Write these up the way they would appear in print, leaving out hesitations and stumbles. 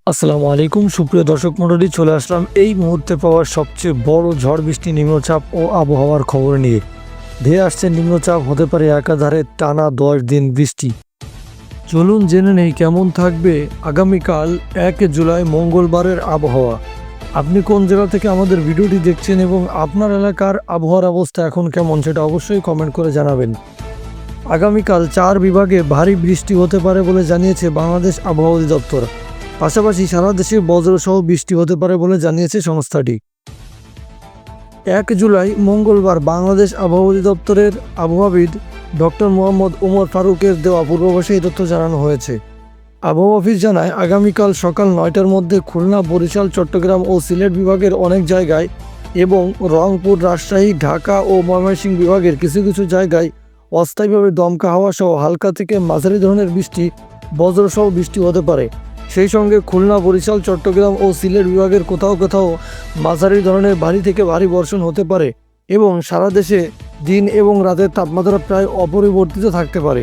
আসসালামু আলাইকুম সুপ্রিয় দর্শক মণ্ডলী, চলে আসলাম এই মুহূর্তে পাওয়া সবচেয়ে বড় ঝড় বৃষ্টি, নিম্নচাপ ও আবহাওয়ার খবর নিয়ে। ধেয়ে আসছে নিম্নচাপ, হতে পারে একাধারে টানা 10 দিন বৃষ্টি। চলুন জেনে নেই কেমন থাকবে আগামীকাল 1 জুলাই মঙ্গলবারের আবহাওয়া। আপনি কোন জেলা থেকে আমাদের ভিডিওটি দেখছেন এবং আপনার এলাকার আবহাওয়ার অবস্থা এখন কেমন সেটা অবশ্যই কমেন্ট করে জানাবেন। আগামীকাল 4 বিভাগে ভারী বৃষ্টি হতে পারে বলে জানিয়েছে বাংলাদেশ আবহাওয়া অধিদপ্তর। পাশাপাশি সারা দেশে বজ্রসহ বৃষ্টি হতে পারে বলে জানিয়েছে সংস্থাটি। 1 জুলাই মঙ্গলবার বাংলাদেশ আবহাওয়া অধিদপ্তরের আবহাওয়াবিদ ডক্টর মোহাম্মদ ওমর ফারুকের দেওয়া পূর্বাভাসে এই তথ্য জানানো হয়েছে। আবহাওয়া অফিস জানায়, আগামীকাল সকাল 9টার মধ্যে খুলনা, বরিশাল, চট্টগ্রাম ও সিলেট বিভাগের অনেক জায়গায় এবং রংপুর, রাজশাহী, ঢাকা ও ময়মনসিংহ বিভাগের কিছু কিছু জায়গায় অস্থায়ীভাবে দমকা হাওয়া সহ হালকা থেকে মাঝারি ধরনের বৃষ্টি, বজ্রসহ বৃষ্টি হতে পারে। সেই সঙ্গে খুলনা, বরিশাল, চট্টগ্রাম ও সিলেট বিভাগের কোথাও কোথাও মাঝারি ধরনের ভারী থেকে ভারী বর্ষণ হতে পারে এবং সারা দেশে দিন এবং রাতের তাপমাত্রা প্রায় অপরিবর্তিত থাকতে পারে।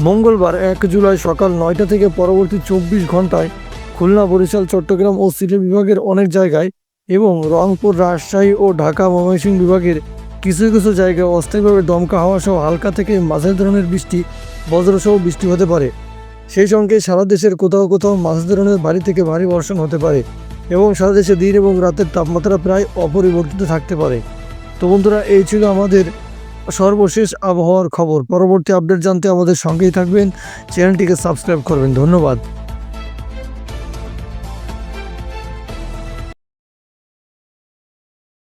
মঙ্গলবার 1 জুলাই সকাল 9টা থেকে পরবর্তী 24 ঘন্টায় খুলনা, বরিশাল, চট্টগ্রাম ও সিলেট বিভাগের অনেক জায়গায় এবং রংপুর, রাজশাহী ও ঢাকা, ময়মনসিংহ বিভাগের কিছু কিছু জায়গায় অস্থায়ীভাবে দমকা হাওয়া সহ হালকা থেকে মাঝারি ধরনের বৃষ্টি, বজ্রসহ বৃষ্টি হতে পারে। সেই সঙ্গে সারা দেশের কোথাও কোথাও মাঝারি ধরনের ভারী থেকে ভারী বর্ষণ হতে পারে এবং সারা দেশে দিন এবং রাতের তাপমাত্রা প্রায় অপরিবর্তিত থাকতে পারে। তো বন্ধুরা, এই ছিল আমাদের সর্বশেষ আবহাওয়ার খবর। পরবর্তী আপডেট জানতে আমাদের সঙ্গেই থাকবেন, চ্যানেলটিকে সাবস্ক্রাইব করবেন। ধন্যবাদ।